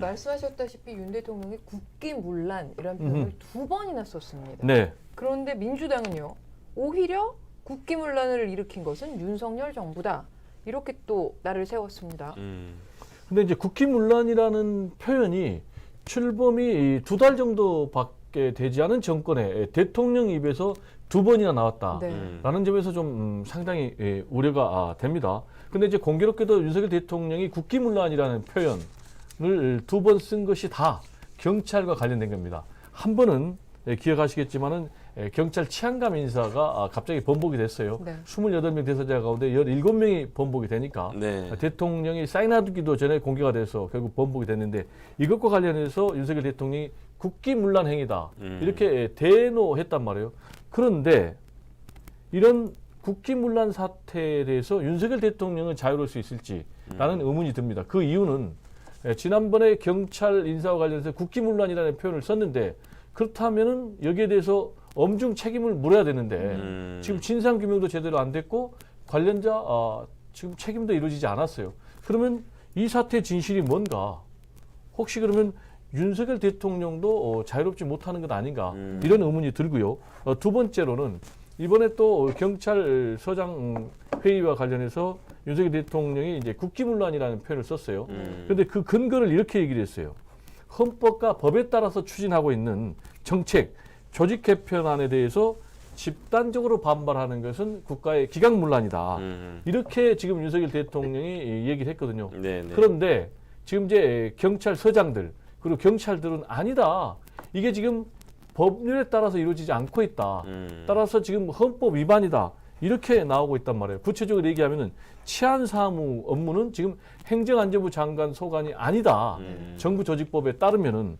말씀하셨다시피 윤 대통령이 국기문란 이런 표현을 두 번이나 썼습니다. 네. 그런데 민주당은요. 오히려 국기문란을 일으킨 것은 윤석열 정부다. 이렇게 또 나를 세웠습니다. 근데 이제 국기문란이라는 표현이 출범이 2달 정도밖에 되지 않은 정권의 대통령 입에서 두 번이나 나왔다라는 네. 점에서 좀 상당히 우려가 됩니다. 근데 이제 공교롭게도 윤석열 대통령이 국기문란이라는 표현을 두 번 쓴 것이 다 경찰과 관련된 겁니다. 한 번은 기억하시겠지만은 경찰 치안감 인사가 갑자기 번복이 됐어요. 네. 28명 대사자 가운데 17명이 번복이 되니까 네. 대통령이 사인하기도 전에 공개가 돼서 결국 번복이 됐는데 이것과 관련해서 윤석열 대통령이 국기문란 행위다 이렇게 대노했단 말이에요. 그런데 이런 국기문란 사태에 대해서 윤석열 대통령은 자유로울 수 있을지라는 의문이 듭니다. 그 이유는 지난번에 경찰 인사와 관련해서 국기문란이라는 표현을 썼는데 그렇다면은 여기에 대해서 엄중 책임을 물어야 되는데 지금 진상규명도 제대로 안 됐고 관련자 지금 책임도 이루어지지 않았어요. 그러면 이 사태의 진실이 뭔가? 혹시 그러면 윤석열 대통령도 자유롭지 못하는 것 아닌가? 이런 의문이 들고요. 두 번째로는 이번에 또 경찰서장 회의와 관련해서 윤석열 대통령이 이제 국기문란이라는 표현을 썼어요. 그런데 그 근거를 이렇게 얘기를 했어요. 헌법과 법에 따라서 추진하고 있는 정책, 조직 개편안에 대해서 집단적으로 반발하는 것은 국가의 기강문란이다. 이렇게 지금 윤석열 대통령이 얘기를 했거든요. 네네. 그런데 지금 이제 경찰서장들 그리고 경찰들은 아니다. 이게 지금 법률에 따라서 이루어지지 않고 있다. 따라서 지금 헌법 위반이다. 이렇게 나오고 있단 말이에요. 구체적으로 얘기하면은 치안사무 업무는 지금 행정안전부 장관 소관이 아니다. 정부 조직법에 따르면은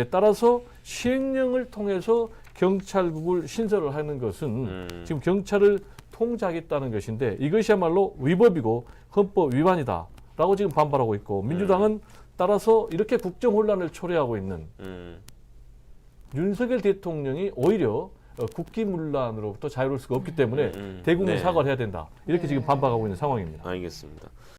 따라서 시행령을 통해서 경찰국을 신설을 하는 것은 지금 경찰을 통제하겠다는 것인데 이것이야말로 위법이고 헌법 위반이다라고 지금 반발하고 있고 민주당은 따라서 이렇게 국정 혼란을 초래하고 있는 윤석열 대통령이 오히려 국기문란으로부터 자유로울 수가 없기 때문에 대국민 네. 사과를 해야 된다. 이렇게 지금 반박하고 있는 상황입니다. 알겠습니다.